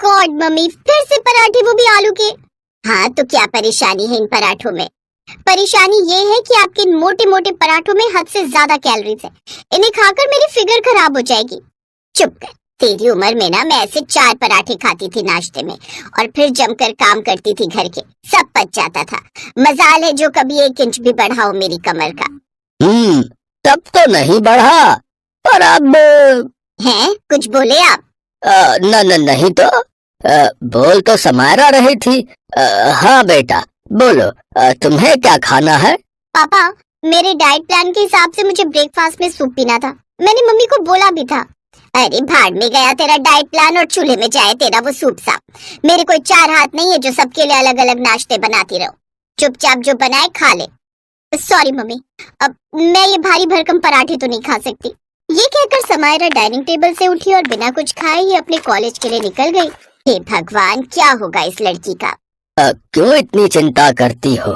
God mummy, फिर से पराठे, वो भी आलू के। हाँ तो क्या परेशानी है इन पराठों में? परेशानी ये है कि आपके इन मोटे मोटे पराठों में हद से ज्यादा कैलोरीज है। इन्हें खाकर मेरी फिगर खराब हो जाएगी। चुप कर, तेरी उम्र में ना मैं ऐसे 4 पराठे खाती थी नाश्ते में और फिर जमकर काम करती थी घर के, सब पच जाता था। मजाल है जो कभी 1 इंच भी बढ़ा हो मेरी कमर का। तब तो नहीं बढ़ा, पर अब हैं? कुछ बोले आप? नहीं तो बोल तो समायरा रही थी। हाँ बेटा बोलो, तुम्हें क्या खाना है? पापा, मेरे डाइट प्लान के हिसाब से मुझे ब्रेकफास्ट में सूप पीना था। मैंने मम्मी को बोला भी था। अरे भाड़ में गया तेरा डाइट प्लान और चूल्हे में जाए तेरा वो सूप साप। मेरे कोई 4 हाथ नहीं है जो सबके लिए अलग अलग नाश्ते बनाती रहो। चुपचाप जो बनाए खा ले। सॉरी मम्मी, अब मैं ये भारी भरकम पराठे तो नहीं खा सकती। ये कहकर समायरा डाइनिंग टेबल से उठी और बिना कुछ खाए ही अपने कॉलेज के लिए निकल गई। हे भगवान, क्या होगा इस लड़की का? क्यों इतनी चिंता करती हो?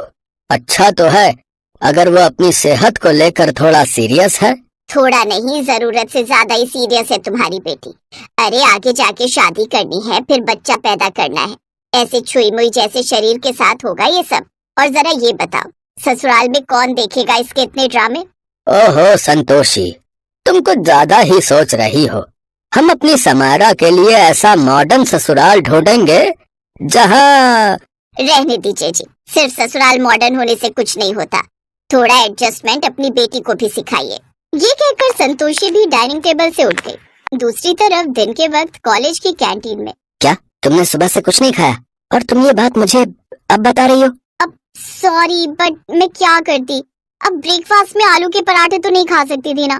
अच्छा तो है अगर वो अपनी सेहत को लेकर थोड़ा सीरियस है। थोड़ा नहीं, जरूरत से ज्यादा ही सीरियस है तुम्हारी बेटी। अरे आगे जाके शादी करनी है, फिर बच्चा पैदा करना है। ऐसे छुई मुई जैसे शरीर के साथ होगा ये सब? और जरा ये बताओ, ससुराल में कौन देखेगा इसके इतने ड्रामे? ओहो संतोषी, तुम कुछ ज्यादा ही सोच रही हो। हम अपनी समायरा के लिए ऐसा मॉडर्न ससुराल ढूंढेंगे जहाँ। रहने दीजिए जी, सिर्फ ससुराल मॉडर्न होने से कुछ नहीं होता। थोड़ा एडजस्टमेंट अपनी बेटी को भी सिखाइए। ये कहकर संतोषी भी डाइनिंग टेबल से उठ गई। दूसरी तरफ दिन के वक्त कॉलेज की कैंटीन में। क्या तुमने सुबह से कुछ नहीं खाया और तुम ये बात मुझे अब बता रही हो? अब सॉरी, बट मैं क्या करती? अब ब्रेकफास्ट में आलू के पराठे तो नहीं खा सकती थी ना।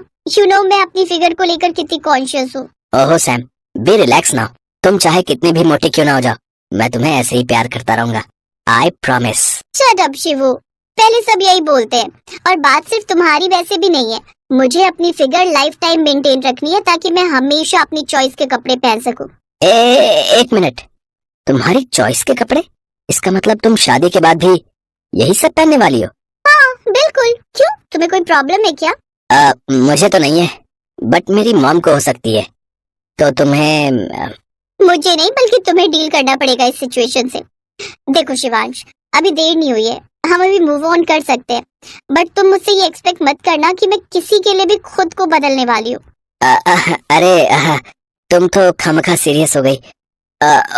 मैं अपनी फिगर को लेकर कितनी कॉन्शियस हूँ। ओहो सैम, बी रिलैक्स नाउ। तुम चाहे कितनी भी मोटी क्यों ना हो जाओ, मैं तुम्हें ऐसे ही प्यार करता रहूंगा। I promise. Shut up Shivu, पहले सब यही बोलते हैं। और बात सिर्फ तुम्हारी वैसे भी नहीं है। मुझे अपनी फिगर लाइफ टाइम मेंटेन रखनी है ताकि मैं हमेशा अपनी चॉइस के कपड़े पहन सकूं। एक मिनट, तुम्हारी चॉइस के कपड़े? इसका मतलब तुम शादी के बाद भी यही सब पहनने वाली हो? हाँ बिल्कुल। क्यों, तुम्हें कोई प्रॉब्लम है क्या? मुझे तो नहीं है, बट मेरी मॉम को हो सकती है। तो तुम्हें मुझे नहीं बल्कि तुम्हें डील करना पड़ेगा इस सिचुएशन से। देखो शिवांश, अभी देर नहीं हुई है, हम अभी मूव ऑन कर सकते हैं। बट तुम मुझसे ये एक्सपेक्ट मत करना कि मैं किसी के लिए भी खुद को बदलने वाली हूँ। अरे तुम तो खामखा सीरियस हो गई।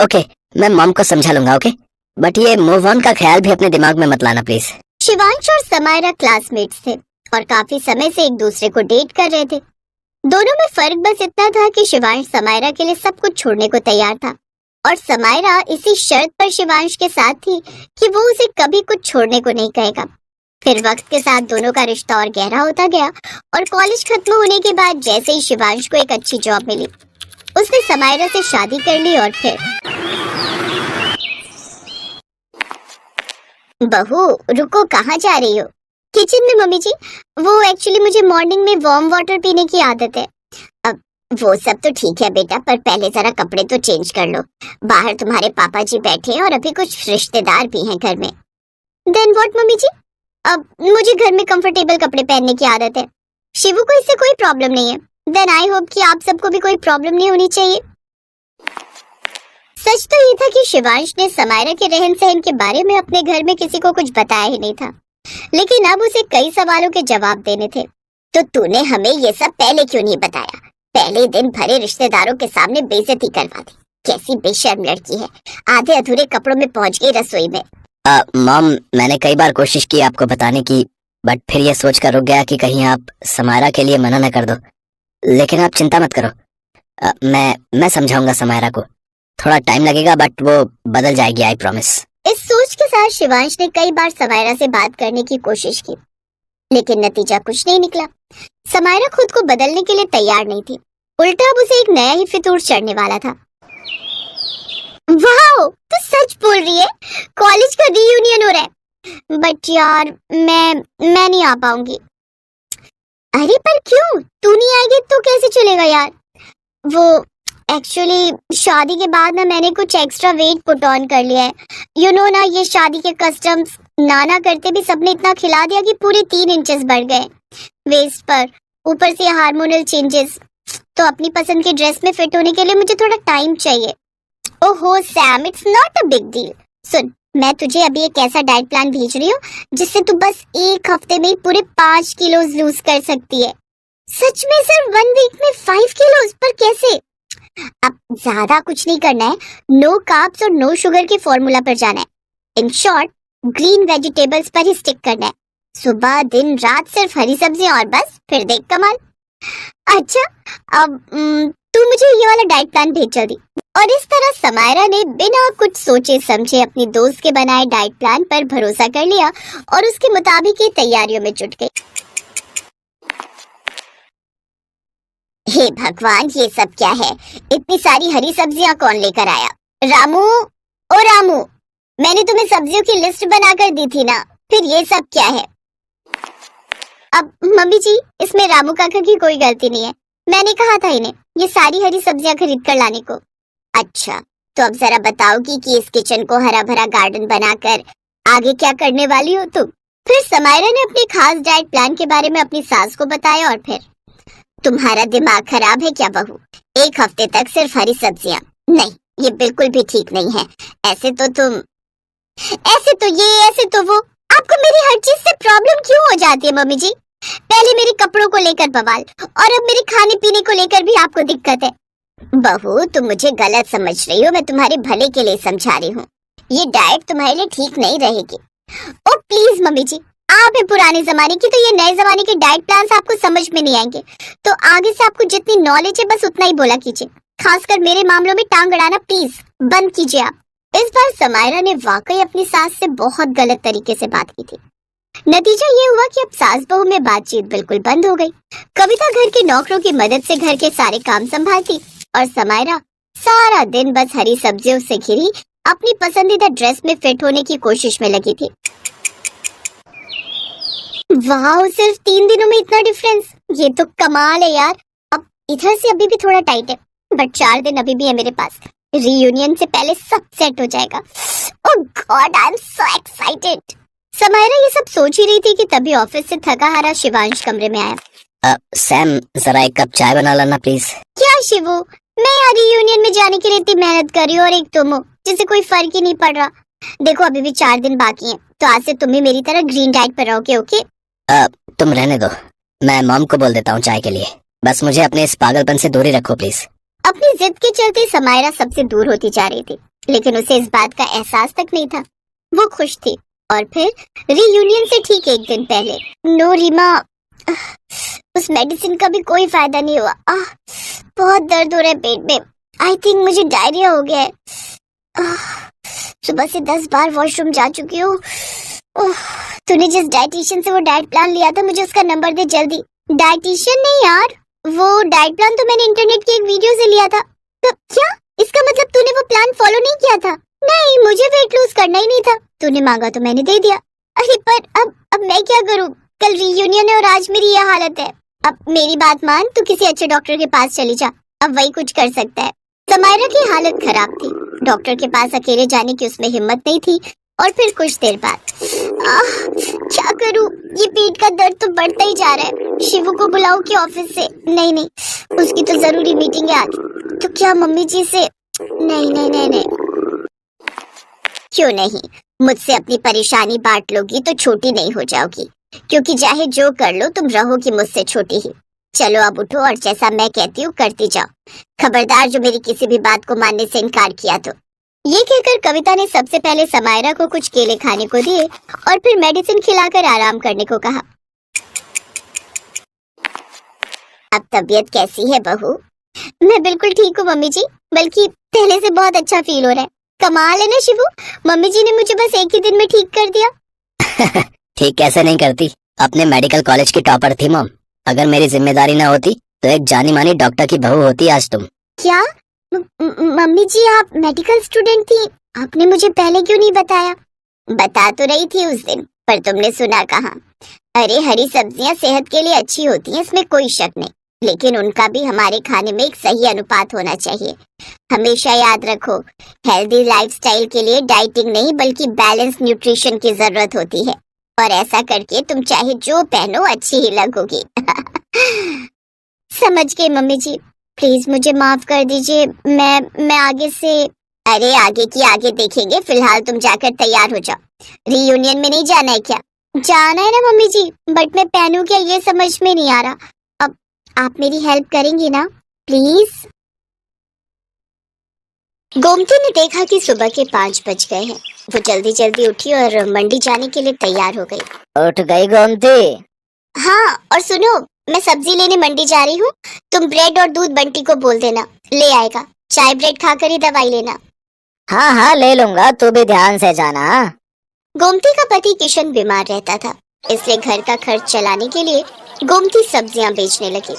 ओके, मैं मॉम को समझा लूंगा। ओके, बट ये मूव ऑन का ख्याल भी अपने दिमाग में मत लाना प्लीज। शिवांश और समायरा क्लासमेट्स थे और काफी समय से एक दूसरे को डेट कर रहे थे। दोनों में फर्क बस इतना था कि शिवांश समायरा के लिए सब कुछ छोड़ने को तैयार था और समायरा इसी शर्त पर शिवांश के साथ थी कि वो उसे कभी कुछ छोड़ने को नहीं कहेगा। फिर वक्त के साथ दोनों का रिश्ता और गहरा होता गया और कॉलेज खत्म होने के बाद जैसे ही शिवांश को एक अच्छी जॉब मिली, उसने समायरा से शादी कर ली। और फिर बहू रुको, कहाँ जा रही हो? किचन में मम्मी जी। वो एक्चुअली मुझे मॉर्निंग में वार्म वाटर पीने की आदत है। अब वो सब तो ठीक है बेटा, पर पहले जरा कपड़े तो चेंज कर लो। बाहर तुम्हारे पापा जी बैठे हैं और अभी कुछ रिश्तेदार भी हैं घर में। देन व्हाट मम्मी जी? अब मुझे घर में कंफर्टेबल कपड़े पहनने की आदत है। शिवू को इससे कोई प्रॉब्लम नहीं है। देन आई होप कि आप सबको भी कोई प्रॉब्लम नहीं होनी चाहिए। सच तो ये था कि शिवांश ने समायरा के रहन सहन के बारे में अपने घर में किसी को कुछ बताया ही नहीं था, लेकिन अब उसे कई सवालों के जवाब देने थे। तो तूने हमें ये सब पहले क्यों नहीं बताया? पहले दिन भरे रिश्तेदारों के सामने बेइज्जती करवा दी। कैसी बेशर्म लड़की है, आधे अधूरे कपड़ों में पहुंच गई रसोई में। मॉम, मैंने कई बार कोशिश की आपको बताने की, बट फिर ये सोच कर रुक गया कि कहीं आप समायरा के लिए मना न कर दो। लेकिन आप चिंता मत करो, मैं समझाऊंगा समायरा को। थोड़ा टाइम लगेगा बट वो बदल जाएगी, आई प्रॉमिस। इस सोच के साथ शिवांश ने कई बार समायरा से बात करने की कोशिश की, लेकिन नतीजा कुछ नहीं निकला। समायरा खुद को बदलने के लिए तैयार नहीं थी, उल्टा अब उसे एक नया ही फितूर चढ़ने वाला था। वाह, तू सच बोल रही है? कॉलेज का रीयूनियन हो रहा है। बट यार मैं नहीं आ पाऊंगी। अरे पर क्यों? तू नहीं आएगी तो कैसे चलेगा यार? वो एक्चुअली शादी के बाद ना मैंने कुछ एक्स्ट्रा वेट पुट ऑन कर लिया है। ना ये शादी के कस्टम्स, नाना करते भी सबने इतना खिला दिया कि पूरे 3 इंचेस बढ़ गए वेस्ट पर। ऊपर से हार्मोनल चेंजेस। तो अपनी पसंद की ड्रेस में फिट होने के लिए मुझे थोड़ा टाइम चाहिए। ओहो Sam, it's not a big deal. सुन, मैं तुझे अभी एक ऐसा डाइट प्लान भेज रही हूँ जिससे तू बस 1 हफ्ते में ही पूरे 5 किलो लूज कर सकती है। सच में सर, 1 वीक में 5 किलो? पर कैसे? अब ज्यादा कुछ नहीं करना है, नो कार्ब्स और नो शुगर के फॉर्मूला पर जाना है। इन शॉर्ट, ग्रीन वेजिटेबल्स पर ही स्टिक करना है। सुबह दिन रात सिर्फ हरी सब्जियां और बस, फिर देख कमाल। अच्छा, अब तू मुझे ये वाला डाइट प्लान भेज जल्दी। और इस तरह समायरा ने बिना कुछ सोचे समझे अपनी दोस्त के बनाए डाइट प्लान पर भरोसा कर लिया और उसके मुताबिक ही तैयारियों में जुट गई। हे भगवान, ये सब क्या है? इतनी सारी हरी सब्जियां कौन लेकर आया? रामू, ओ रामू, मैंने तुम्हें सब्जियों की लिस्ट बनाकर दी थी ना, फिर ये सब क्या है? अब मम्मी जी, इसमें रामू काका की कोई गलती नहीं है। मैंने कहा था इन्हें ये सारी हरी सब्जियां खरीद कर लाने को। अच्छा, तो अब जरा बताओगी कि इस किचन को हरा भरा गार्डन बनाकर आगे क्या करने वाली हो तुम? फिर समायरा ने अपने खास डाइट प्लान के बारे में अपनी सास को बताया और फिर, तुम्हारा दिमाग खराब है क्या बहू? 1 हफ्ते तक सिर्फ हरी सब्जियां? नहीं, ये बिल्कुल भी ठीक नहीं है। ऐसे तो तुम, ऐसे तो ये, ऐसे तो वो। आपको मेरी हर चीज से प्रॉब्लम क्यों हो जाती है मम्मी जी? पहले मेरे कपड़ों को लेकर बवाल और अब मेरे खाने पीने को लेकर भी आपको दिक्कत है। बहू, तुम मुझे गलत समझ रही हो, मैं तुम्हारे भले के लिए समझा रही हूँ। ये डाइट तुम्हारे लिए ठीक नहीं रहेगी। ओ प्लीज मम्मी जी, आप है पुराने जमाने की, तो ये नए जमाने के डाइट प्लान आपको समझ में नहीं आएंगे। तो आगे से आपको जितनी नॉलेज है बस उतना ही बोला कीजिए, खासकर मेरे मामलों में टांग अड़ाना प्लीज बंद कीजिए आप। इस बार समायरा ने वाकई अपनी सास से बहुत गलत तरीके से बात की थी। नतीजा ये हुआ कि अब सास बहू में बातचीत बिल्कुल बंद हो गई। कविता घर के नौकरों की मदद से घर के सारे काम संभालती और समायरा सारा दिन बस हरी सब्जियों से घिरी अपनी पसंदीदा ड्रेस में फिट होने की कोशिश में लगी थी। वाह, सिर्फ 3 दिनों में इतना डिफरेंस, ये तो कमाल है यार। अब इधर से अभी भी थोड़ा टाइट है, बट 4 दिन अभी भी है मेरे पास। रियूनियन से पहले सब सेट हो जाएगा। Oh god, I am so excited. Samaira ये सब सोच ही रही थी कि तभी ऑफिस से थका हारा शिवांश कमरे में आया। सैम, जरा एक कप चाय बना लाना प्लीज। क्या शिवू, मैं यहाँ रियूनियन में जाने के लिए इतनी मेहनत कर रही हूँ और एक तुम हो जिससे कोई फर्क ही नहीं पड़ रहा। देखो अभी भी 4 दिन बाकी हैं, तो आज से तुम भी मेरी तरह ग्रीन डाइट पर रहोगे, ओके? तुम रहने दो, मैं मॉम को बोल देता हूँ चाय के लिए। बस मुझे अपने इस पागलपन से दूरी रखो प्लीज। अपनी जिद के चलते समायरा सबसे दूर होती जा रही थी, लेकिन उसे इस बात का एहसास तक नहीं था। वो खुश थी। और फिर रियूनियन से ठीक 1 दिन पहले, नो रीमा, उस मेडिसिन का भी कोई फायदा नहीं हुआ। बहुत दर्द हो रहा है पेट में। आई थिंक मुझे डायरिया हो गया है। सुबह से 10 बार वॉशरूम जा चुकी हूँ। तूने जिस डाइटिशियन से वो डाइट प्लान लिया था, मुझे उसका नंबर दे जल्दी। डाइटिशियन नहीं यार, वो डाइट प्लान तो मैंने इंटरनेट की एक वीडियो से लिया था। तो क्या इसका मतलब तूने वो प्लान फॉलो नहीं किया था? नहीं, मुझे वेट लूज करना ही नहीं था। तूने मांगा तो मैंने दे दिया। अरे पर अब मैं क्या करूं? कल रियूनियन है और आज मेरी ये हालत है। अब मेरी बात मान, तू किसी अच्छे डॉक्टर के पास चली जा, अब वही कुछ कर सकता है। समायरा की हालत खराब थी, डॉक्टर के पास अकेले जाने की उसमें हिम्मत नहीं थी। और फिर कुछ देर बाद, क्या करूं? ये पेट का दर्द तो बढ़ता ही जा रहा है। शिवू को बुलाऊं कि ऑफिस से? नहीं, उसकी तो जरूरी मीटिंग है आज। तो क्या मम्मी जी से? नहीं। क्यों नहीं? मुझसे अपनी परेशानी बांट लोगी तो छोटी नहीं हो जाओगी, क्योंकि चाहे जो कर लो तुम रहोगी मुझसे छोटी ही। चलो अब उठो और जैसा मैं कहती हूँ करती जाओ। खबरदार जो मेरी किसी भी बात को मानने से इनकार किया तो। ये कहकर कविता ने सबसे पहले समायरा को कुछ केले खाने को दिए और फिर मेडिसिन खिलाकर आराम करने को कहा। अब तबीयत कैसी है बहू? मैं बिल्कुल ठीक हूँ मम्मी जी, बल्कि पहले से बहुत अच्छा फील हो रहा है। कमाल है ना शिवू, मम्मी जी ने मुझे बस 1 ही दिन में ठीक कर दिया। ठीक कैसे नहीं करती, अपने मेडिकल कॉलेज की टॉपर थी मॉम। अगर मेरी जिम्मेदारी ना होती तो एक जानी मानी डॉक्टर की बहू होती आज तुम। क्या? मम्मी जी आप मेडिकल स्टूडेंट थी? आपने मुझे पहले क्यों नहीं बताया? बता तो रही थी उस दिन, पर तुमने सुना कहाँ। अरे हरी सब्जियां सेहत के लिए अच्छी होती हैं, इसमें कोई शक नहीं, लेकिन उनका भी हमारे खाने में एक सही अनुपात होना चाहिए। हमेशा याद रखो, हेल्दी लाइफस्टाइल के लिए डाइटिंग नहीं बल्कि बैलेंस न्यूट्रिशन की जरूरत होती है, और ऐसा करके तुम चाहे जो पहनो अच्छी ही लगोगी। समझ गई मम्मी जी, प्लीज मुझे माफ कर दीजिए। मैं आगे से अरे आगे की आगे देखेंगे, फिलहाल तुम जाकर तैयार हो जाओ। रीयूनियन में नहीं जाना है क्या? जाना है ना मम्मी जी, बट मैं पहनूं क्या ये समझ में नहीं आ रहा। अब आप मेरी हेल्प करेंगी ना प्लीज? गोमती ने देखा कि सुबह के 5 बज गए हैं। वो जल्दी जल्दी उठी और मंडी जाने के लिए तैयार हो गई। उठ गई गोमती? हाँ, और सुनो, मैं सब्जी लेने मंडी जा रही हूँ। तुम ब्रेड और दूध बंटी को बोल देना, ले आएगा। चाय ब्रेड खाकर ही दवाई लेना। हाँ हाँ ले लूंगा, तू भी ध्यान से जाना। गोमती का पति किशन बीमार रहता था, इसलिए घर का खर्च चलाने के लिए गोमती सब्जियां बेचने लगी।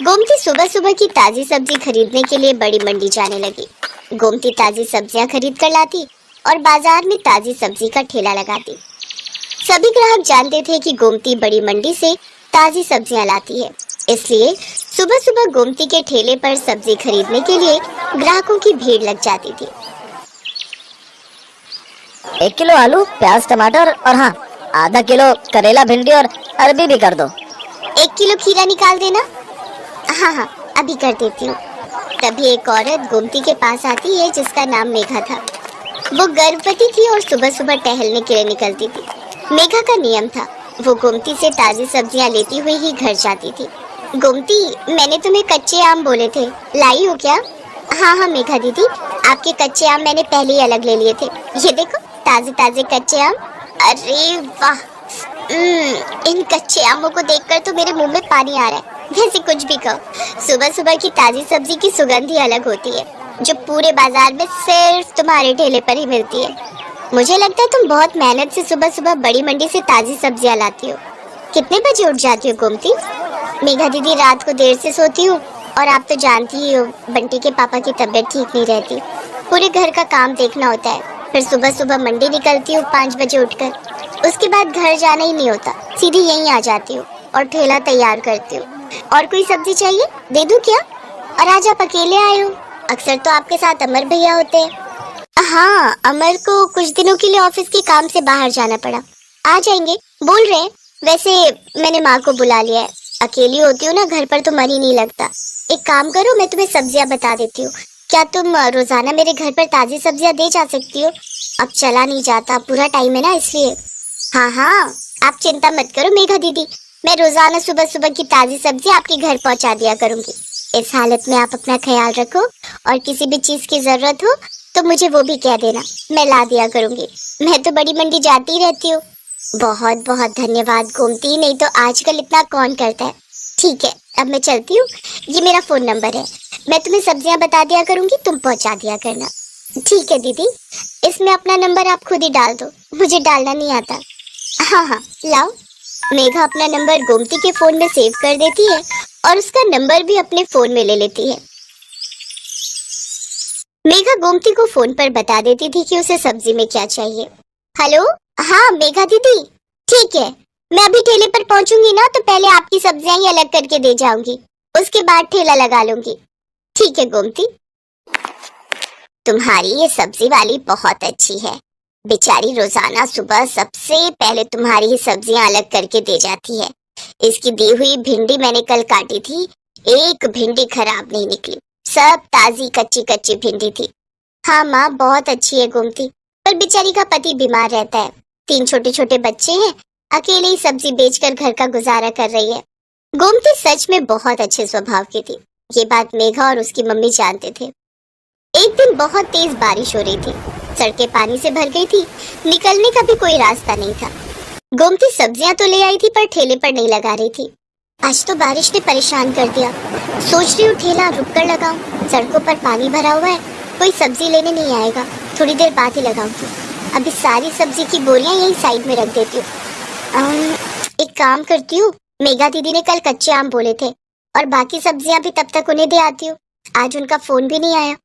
गोमती सुबह सुबह की ताजी सब्जी खरीदने के लिए बड़ी मंडी जाने लगी। गोमती ताजी सब्जियां खरीद कर लाती और बाजार में ताजी सब्जी का ठेला लगाती। सभी ग्राहक जानते थे कि गोमती बड़ी मंडी से ताजी सब्जियां लाती है, इसलिए सुबह सुबह गोमती के ठेले पर सब्जी खरीदने के लिए ग्राहकों की भीड़ लग जाती थी। 1 किलो आलू, प्याज, टमाटर और हाँ आधा किलो करेला, भिंडी और अरबी भी कर दो। 1 किलो खीरा निकाल देना। हाँ हाँ अभी कर देती हूँ। तभी एक औरत गोमती के पास आती है जिसका नाम मेघा था। वो गर्भवती थी और सुबह सुबह टहलने के लिए निकलती थी। मेघा का नियम था, वो गोमती से ताजी सब्जियां लेती हुई ही घर जाती थी। गोमती, मैंने तुम्हें कच्चे आम बोले थे, लाई हो क्या? हाँ हाँ मेघा दीदी, आपके कच्चे आम मैंने पहले ही अलग ले लिए थे। ये देखो ताजे ताजे कच्चे आम। अरे वाह, इन कच्चे आमों को देखकर तो मेरे मुंह में पानी आ रहा है। वैसे कुछ भी कहो, सुबह सुबह की ताजी सब्जी की सुगंध ही अलग होती है, जो पूरे बाजार में सिर्फ तुम्हारे ठेले पर ही मिलती है। मुझे लगता है तुम बहुत मेहनत से सुबह सुबह बड़ी मंडी से ताजी सब्जियां लाती हो। कितने बजे उठ जाती हो गोमती? मेघा दीदी, रात को देर से सोती हूँ और आप तो जानती ही हो बंटी के पापा की तबीयत ठीक नहीं रहती। पूरे घर का काम देखना होता है, फिर सुबह सुबह मंडी निकलती हूँ 5 बजे उठकर। उसके बाद घर जाना ही नहीं होता, सीधी यहीं आ जाती हूँ और ठेला तैयार करती हूँ। और कोई सब्जी चाहिए दे दूँ क्या? और आज आप अकेले आए हो? अक्सर तो आपके साथ अमर भैया होते हैं। हाँ, अमर को कुछ दिनों के लिए ऑफिस के काम से बाहर जाना पड़ा, आ जाएंगे बोल रहे हैं। वैसे मैंने माँ को बुला लिया है, अकेली होती हूँ ना घर पर तो मन ही नहीं लगता। एक काम करो, मैं तुम्हें सब्जियां बता देती हूँ, क्या तुम रोजाना मेरे घर पर ताजी सब्जियां दे जा सकती हो? अब चला नहीं जाता, पूरा टाइम है ना इसलिए। हाँ हाँ आप चिंता मत करो मेघा दीदी, मैं रोजाना सुबह सुबह की ताजी सब्जी आपके घर पहुँचा दिया करूंगी। इस हालत में आप अपना ख्याल रखो और किसी भी चीज की जरूरत हो तो मुझे वो भी कह देना, मैं ला दिया करूंगी। मैं तो बड़ी मंडी जाती रहती हूँ। बहुत बहुत धन्यवाद गोमती, नहीं तो आजकल इतना कौन करता है। ठीक है अब मैं चलती हूँ, ये मेरा फोन नंबर है, मैं तुम्हें सब्जियां बता दिया करूंगी, तुम पहुंचा दिया करना। ठीक है दीदी, इसमें अपना नंबर आप खुद ही डाल दो, मुझे डालना नहीं आता। हाँ हाँ लाओ। मेघा अपना नंबर गोमती के फोन में सेव कर देती है और उसका नंबर भी अपने फोन में ले लेती है। मेघा गोमती को फोन पर बता देती थी कि उसे सब्जी में क्या चाहिए। हेलो, हाँ मेघा दीदी, ठीक है, मैं अभी ठेले पर पहुंचूंगी ना तो पहले आपकी सब्जियां ही अलग करके दे जाऊंगी, उसके बाद ठेला लगा लूंगी। ठीक है गोमती। तुम्हारी ये सब्जी वाली बहुत अच्छी है, बेचारी रोजाना सुबह सबसे पहले तुम्हारी ही सब्जियां अलग करके दे जाती है। इसकी दी हुई भिंडी मैंने कल काटी थी, एक भिंडी खराब नहीं निकली, सब ताजी कच्ची कच्ची भिंडी थी। हाँ माँ बहुत अच्छी है गोमती, पर बेचारी का पति बीमार रहता है, 3 छोटे छोटे बच्चे हैं, अकेले ही सब्जी बेचकर घर का गुजारा कर रही है। गोमती सच में बहुत अच्छे स्वभाव की थी, ये बात मेघा और उसकी मम्मी जानते थे। एक दिन बहुत तेज बारिश हो रही थी, सड़कें पानी से भर गई थी, निकलने का भी कोई रास्ता नहीं था। गोमती सब्जियां तो ले आई थी पर ठेले पर नहीं लगा रही थी। आज तो बारिश ने परेशान कर दिया, सोच रही हूँ ठेला रुक कर लगाऊं, सड़कों पर पानी भरा हुआ है, कोई सब्जी लेने नहीं आएगा, थोड़ी देर बाद ही लगाऊंगी। अभी सारी सब्जी की बोरियां यहीं साइड में रख देती हूँ। एक काम करती हूँ, मेघा दीदी ने कल कच्चे आम बोले थे और बाकी सब्जियां भी तब तक उन्हें दे आती हूँ। आज उनका फोन भी नहीं आया,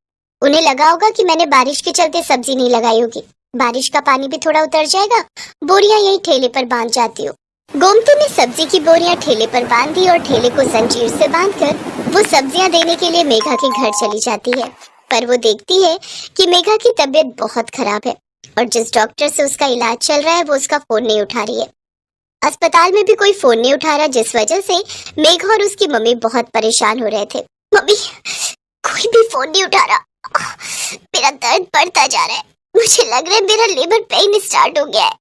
उन्हें लगा होगा कि मैंने बारिश के चलते सब्जी नहीं लगाई होगी। बारिश का पानी भी थोड़ा उतर जाएगा, बोरियां यहीं ठेले पर बांध जाती हूँ। गोमती ने सब्जी की बोरियां ठेले पर बांध दी और ठेले को जंजीर से बांधकर वो सब्जियां देने के लिए मेघा के घर चली जाती है। पर वो देखती है कि मेघा की तबीयत बहुत खराब है और जिस डॉक्टर से उसका इलाज चल रहा है वो उसका फोन नहीं उठा रही है। अस्पताल में भी कोई फोन नहीं उठा रहा, जिस वजह से मेघा और उसकी मम्मी बहुत परेशान हो रहे थे। मम्मी, कोई भी फोन नहीं उठा रहा, मेरा दर्द बढ़ता जा रहा है। मुझे लग रहा है मेरा लेबर पेन स्टार्ट हो गया है।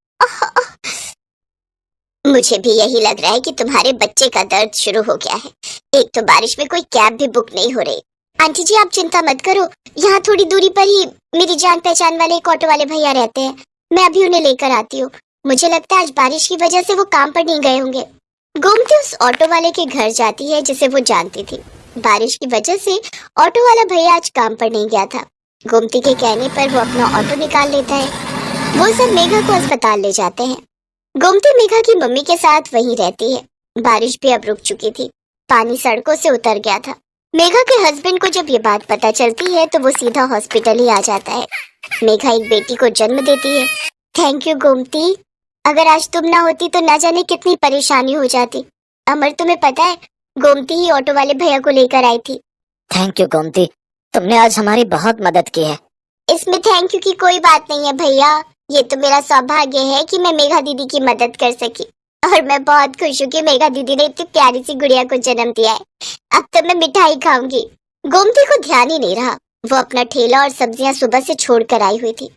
मुझे भी यही लग रहा है कि तुम्हारे बच्चे का दर्द शुरू हो गया है। एक तो बारिश में कोई कैब भी बुक नहीं हो रही। आंटी जी आप चिंता मत करो, यहाँ थोड़ी दूरी पर ही मेरी जान पहचान वाले एक ऑटो वाले भैया रहते हैं, मैं अभी उन्हें लेकर आती हूँ। मुझे लगता है आज बारिश की वजह से वो काम पर नहीं गए होंगे। गोमती उस ऑटो वाले के घर जाती है जिसे वो जानती थी। बारिश की वजह से ऑटो वाला भैया आज काम पर नहीं गया था। गोमती के कहने पर वो अपना ऑटो निकाल लेता है। वो सब मेघा को अस्पताल ले जाते हैं। गोमती मेघा की मम्मी के साथ वहीं रहती है। बारिश भी अब रुक चुकी थी, पानी सड़कों से उतर गया था। मेघा के हस्बैंड को जब ये बात पता चलती है तो वो सीधा हॉस्पिटल ही आ जाता है। मेघा एक बेटी को जन्म देती है। थैंक यू गोमती, अगर आज तुम ना होती तो ना जाने कितनी परेशानी हो जाती। अमर तुम्हें पता है गोमती ही ऑटो वाले भैया को लेकर आई थी। थैंक यू गोमती, तुमने आज हमारी बहुत मदद की है। इसमें थैंक यू की कोई बात नहीं है भैया, ये तो मेरा सौभाग्य है कि मैं मेघा दीदी की मदद कर सकी। और मैं बहुत खुश हूँ कि मेघा दीदी ने इतनी प्यारी सी गुड़िया को जन्म दिया है। अब तो मैं मिठाई खाऊंगी। गोमती को ध्यान ही नहीं रहा, वो अपना ठेला और सब्जियां सुबह से छोड़ कर आई हुई थी।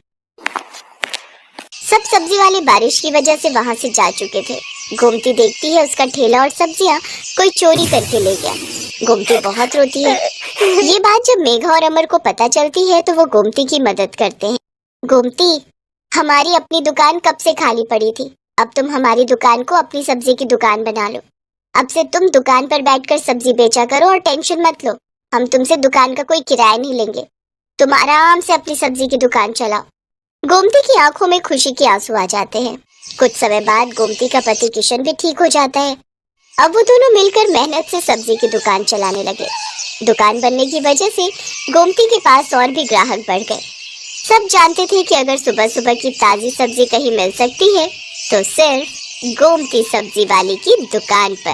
सब सब्जी वाले बारिश की वजह से वहां से जा चुके थे। गोमती देखती है उसका ठेला और सब्जियां कोई चोरी करके ले गया। गोमती बहुत रोती है। ये बात जब मेघा और अमर को पता चलती है तो वो गोमती की मदद करते हैं। गोमती, हमारी अपनी दुकान कब से खाली पड़ी थी, अब तुम हमारी दुकान को अपनी सब्जी की दुकान बना लो। अब से तुम दुकान पर बैठकर सब्जी बेचा करो और टेंशन मत लो, हम तुमसे दुकान का कोई किराया नहीं लेंगे। तुम आराम से अपनी सब्जी की दुकान चलाओ। गोमती की आंखों में खुशी के आंसू आ जाते हैं। कुछ समय बाद गोमती का पति किशन भी ठीक हो जाता है। अब वो दोनों मिलकर मेहनत से सब्जी की दुकान चलाने लगे। दुकान बनने की वजह से गोमती के पास और भी ग्राहक बढ़ गए। सब जानते थे कि अगर सुबह सुबह की ताजी सब्जी कहीं मिल सकती है तो सिर्फ गोमती सब्जी वाली की दुकान पर।